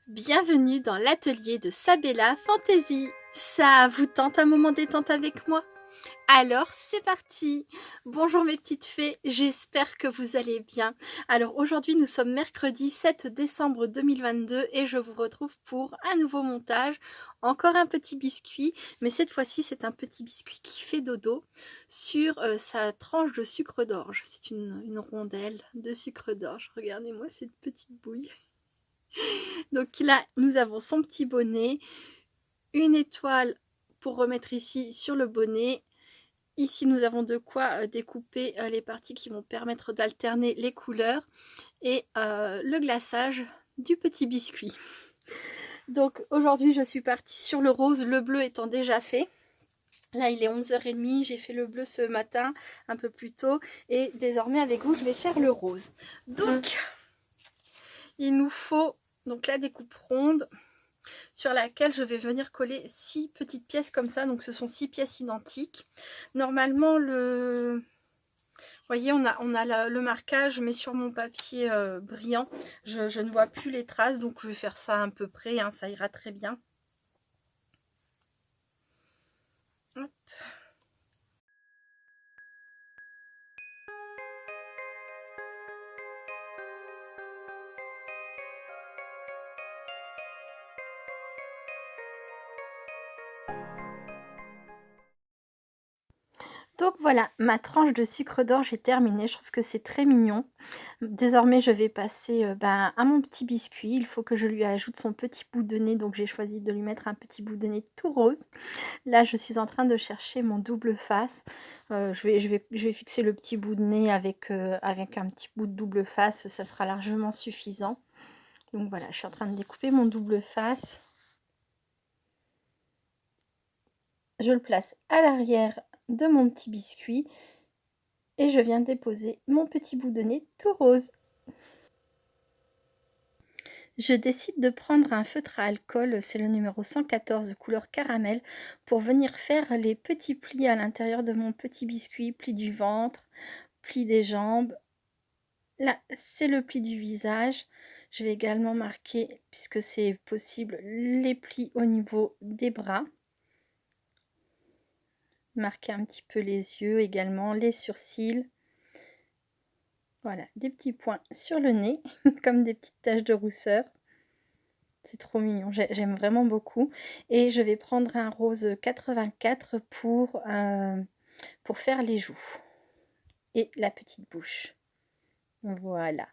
Bienvenue dans l'atelier de Sabella Fantasy. Ça vous tente un moment détente avec moi? Alors c'est parti! Bonjour mes petites fées, j'espère que vous allez bien. Alors aujourd'hui nous sommes mercredi 7 décembre 2022 et je vous retrouve pour un nouveau montage. Encore un petit biscuit, mais cette fois-ci c'est un petit biscuit qui fait dodo sur sa tranche de sucre d'orge. C'est une rondelle de sucre d'orge. Regardez-moi cette petite bouille. Donc là, nous avons son petit bonnet, une étoile pour remettre ici sur le bonnet. Ici, nous avons de quoi découper les parties qui vont permettre d'alterner les couleurs et le glaçage du petit biscuit. Donc aujourd'hui, je suis partie sur le rose, le bleu étant déjà fait. Là, il est 11h30, j'ai fait le bleu ce matin, un peu plus tôt. Et désormais, avec vous, je vais faire le rose. Donc, il nous faut donc la découpe ronde sur laquelle je vais venir coller 6 petites pièces comme ça. Donc, ce sont 6 pièces identiques. Normalement, vous voyez, on a le marquage, mais sur mon papier brillant, je ne vois plus les traces. Donc, je vais faire ça à peu près, hein, ça ira très bien. Hop. Donc voilà, ma tranche de sucre d'orge est terminée. Je trouve que c'est très mignon. Désormais, je vais passer à mon petit biscuit. Il faut que je lui ajoute son petit bout de nez. Donc j'ai choisi de lui mettre un petit bout de nez tout rose. Là, je suis en train de chercher mon double face. Je vais fixer le petit bout de nez avec un petit bout de double face. Ça sera largement suffisant. Donc voilà, je suis en train de découper mon double face. Je le place à l'arrière de mon petit biscuit et je viens déposer mon petit bout de nez tout rose. Je décide de prendre un feutre à alcool, c'est le numéro 114 de couleur caramel, pour venir faire les petits plis à l'intérieur de mon petit biscuit, plis du ventre, plis des jambes. Là, c'est le pli du visage. Je vais également marquer, puisque c'est possible, les plis au niveau des bras. Marquer un petit peu les yeux également, les sourcils. Voilà, des petits points sur le nez, comme des petites taches de rousseur. C'est trop mignon, j'aime vraiment beaucoup. Et je vais prendre un rose 84 pour faire les joues et la petite bouche. Voilà.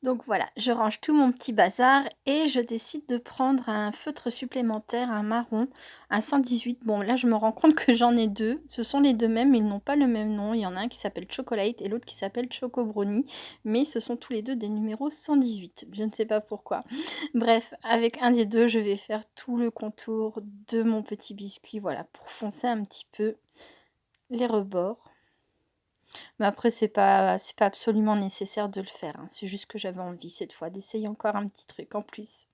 Donc voilà, je range tout mon petit bazar et je décide de prendre un feutre supplémentaire, un marron, un 118. Bon, là, je me rends compte que j'en ai deux. Ce sont les deux mêmes, mais ils n'ont pas le même nom. Il y en a un qui s'appelle Chocolate et l'autre qui s'appelle Choco Brownie. Mais ce sont tous les deux des numéros 118. Je ne sais pas pourquoi. Bref, avec un des deux, je vais faire tout le contour de mon petit biscuit. Voilà, pour foncer un petit peu les rebords. Mais après, c'est pas absolument nécessaire de le faire, hein. C'est juste que j'avais envie cette fois d'essayer encore un petit truc en plus.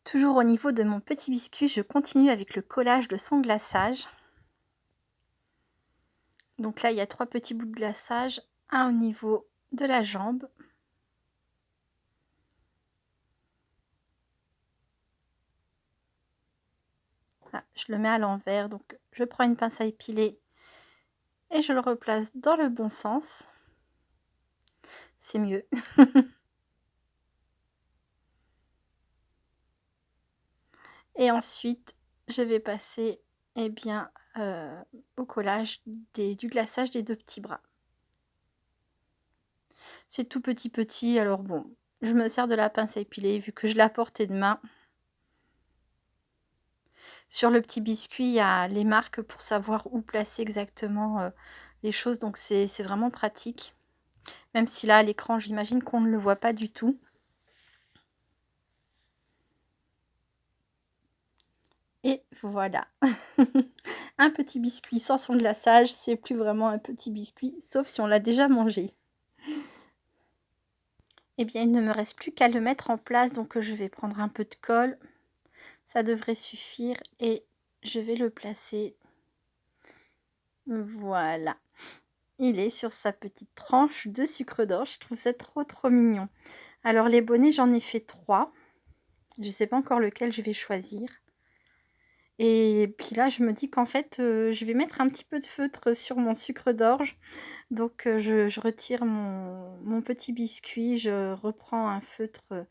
Toujours au niveau de mon petit biscuit, je continue avec le collage de son glaçage. Donc là, il y a 3 petits bouts de glaçage, un au niveau de la jambe. Là, je le mets à l'envers, donc je prends une pince à épiler et je le replace dans le bon sens. C'est mieux. Et ensuite, je vais passer au collage du glaçage des 2 petits bras. C'est tout petit, alors bon, je me sers de la pince à épiler vu que je l'ai à portée de main. Sur le petit biscuit, il y a les marques pour savoir où placer exactement les choses, donc c'est vraiment pratique. Même si là, à l'écran, j'imagine qu'on ne le voit pas du tout. Et voilà. Un petit biscuit sans son glaçage, c'est plus vraiment un petit biscuit, sauf si on l'a déjà mangé. Eh bien, il ne me reste plus qu'à le mettre en place, donc je vais prendre un peu de colle. Ça devrait suffire et je vais le placer. Voilà. Il est sur sa petite tranche de sucre d'orge. Je trouve ça trop trop mignon. Alors les bonnets, j'en ai fait 3. Je ne sais pas encore lequel je vais choisir. Et puis là, je me dis qu'en fait, je vais mettre un petit peu de feutre sur mon sucre d'orge. Donc je retire mon petit biscuit, je reprends un feutre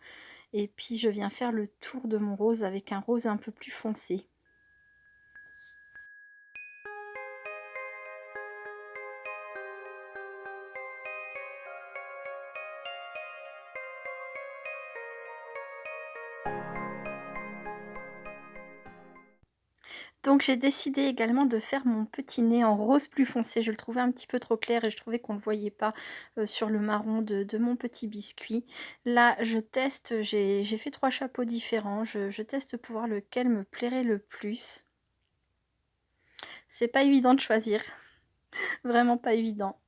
et puis je viens faire le tour de mon rose avec un rose un peu plus foncé. Donc j'ai décidé également de faire mon petit nez en rose plus foncé. Je le trouvais un petit peu trop clair et je trouvais qu'on ne le voyait pas sur le marron de mon petit biscuit. Là, je teste, j'ai fait 3 chapeaux différents. Je teste pour voir lequel me plairait le plus. C'est pas évident de choisir, vraiment pas évident.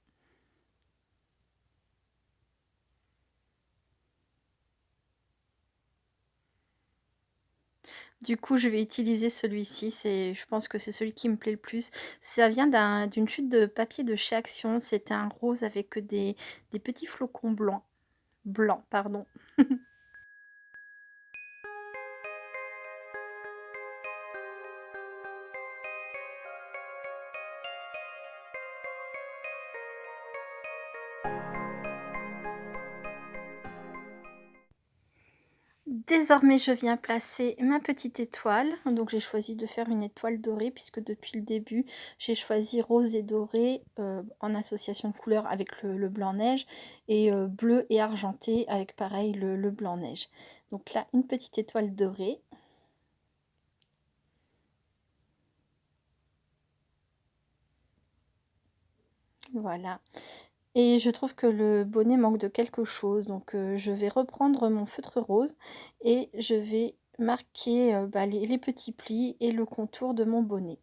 Du coup, je vais utiliser celui-ci, je pense que c'est celui qui me plaît le plus. Ça vient d'une chute de papier de chez Action, c'était un rose avec des petits flocons blancs, pardon. Désormais, je viens placer ma petite étoile. Donc, j'ai choisi de faire une étoile dorée puisque depuis le début, j'ai choisi rose et doré en association de couleurs avec le blanc neige et bleu et argenté avec pareil le blanc neige. Donc là, une petite étoile dorée. Voilà. Et je trouve que le bonnet manque de quelque chose, donc je vais reprendre mon feutre rose et je vais marquer les petits plis et le contour de mon bonnet.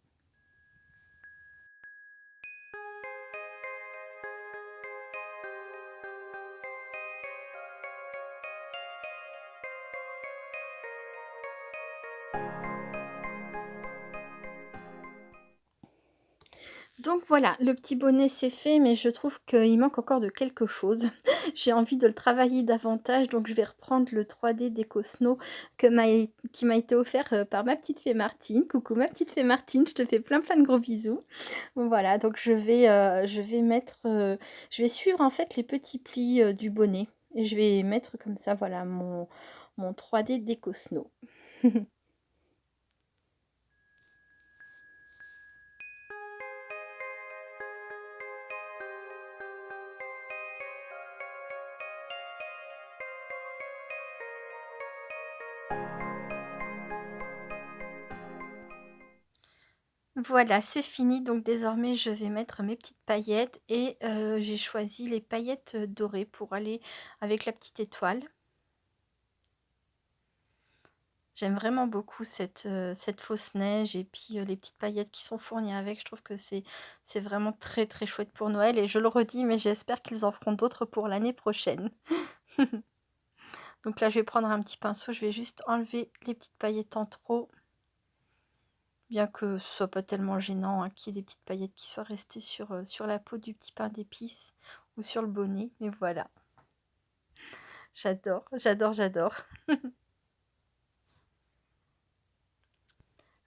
Donc voilà, le petit bonnet c'est fait, mais je trouve qu'il manque encore de quelque chose. J'ai envie de le travailler davantage, donc je vais reprendre le 3D Déco Snow qui m'a été offert par ma petite fée Martine. Coucou ma petite fée Martine, je te fais plein plein de gros bisous. Voilà, donc je vais mettre, je vais suivre en fait les petits plis du bonnet. Et je vais mettre comme ça, voilà, mon 3D Déco Snow. Voilà, c'est fini. Donc désormais, je vais mettre mes petites paillettes et j'ai choisi les paillettes dorées pour aller avec la petite étoile. J'aime vraiment beaucoup cette fausse neige et puis les petites paillettes qui sont fournies avec. Je trouve que c'est vraiment très très chouette pour Noël et je le redis, mais j'espère qu'ils en feront d'autres pour l'année prochaine. Donc là, je vais prendre un petit pinceau, je vais juste enlever les petites paillettes en trop. Bien que ce soit pas tellement gênant, hein, qu'il y ait des petites paillettes qui soient restées sur la peau du petit pain d'épices ou sur le bonnet. Mais voilà, j'adore, j'adore, j'adore.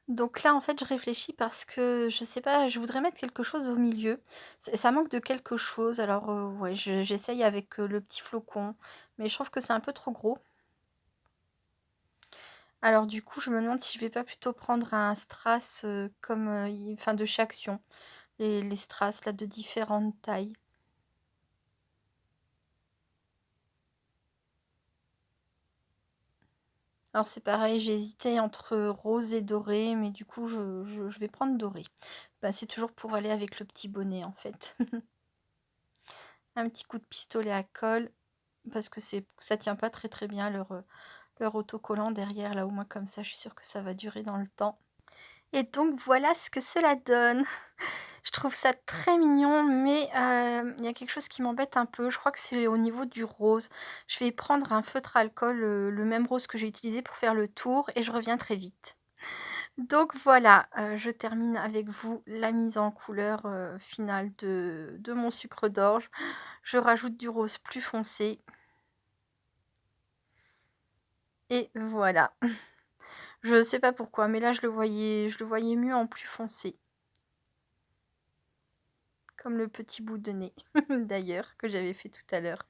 Donc là, en fait, je réfléchis parce que je sais pas, je voudrais mettre quelque chose au milieu. Ça manque de quelque chose. Alors, ouais, j'essaye avec le petit flocon, mais je trouve que c'est un peu trop gros. Alors du coup, je me demande si je vais pas plutôt prendre un strass comme, enfin de chez Action. Les strass là de différentes tailles. Alors c'est pareil, j'ai hésité entre rose et doré, mais du coup je vais prendre doré. Bah, c'est toujours pour aller avec le petit bonnet en fait. Un petit coup de pistolet à colle, parce que ça tient pas très très bien leur autocollant derrière, là au moins comme ça je suis sûre que ça va durer dans le temps. Et donc voilà ce que cela donne. Je trouve ça très mignon, mais il y a quelque chose qui m'embête un peu. Je crois que c'est au niveau du rose. Je vais prendre un feutre alcool, le même rose que j'ai utilisé pour faire le tour et je reviens très vite. Donc voilà, je termine avec vous la mise en couleur, finale de mon sucre d'orge. Je rajoute du rose plus foncé et voilà. Je sais pas pourquoi, mais là je le voyais mieux en plus foncé. Comme le petit bout de nez d'ailleurs que j'avais fait tout à l'heure.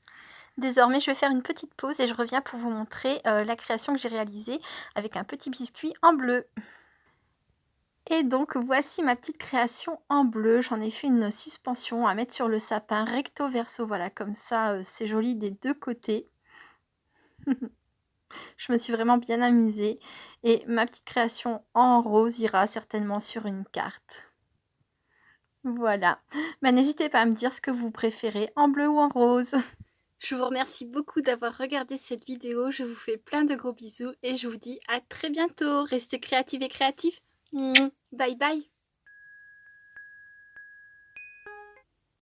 Désormais, je vais faire une petite pause et je reviens pour vous montrer, la création que j'ai réalisée avec un petit biscuit en bleu. Et donc voici ma petite création en bleu. J'en ai fait une suspension à mettre sur le sapin recto verso, voilà comme ça, c'est joli des 2 côtés. Je me suis vraiment bien amusée et ma petite création en rose ira certainement sur une carte. Voilà. Bah, n'hésitez pas à me dire ce que vous préférez, en bleu ou en rose. Je vous remercie beaucoup d'avoir regardé cette vidéo. Je vous fais plein de gros bisous et je vous dis à très bientôt. Restez créatifs et créatifs. Bye bye.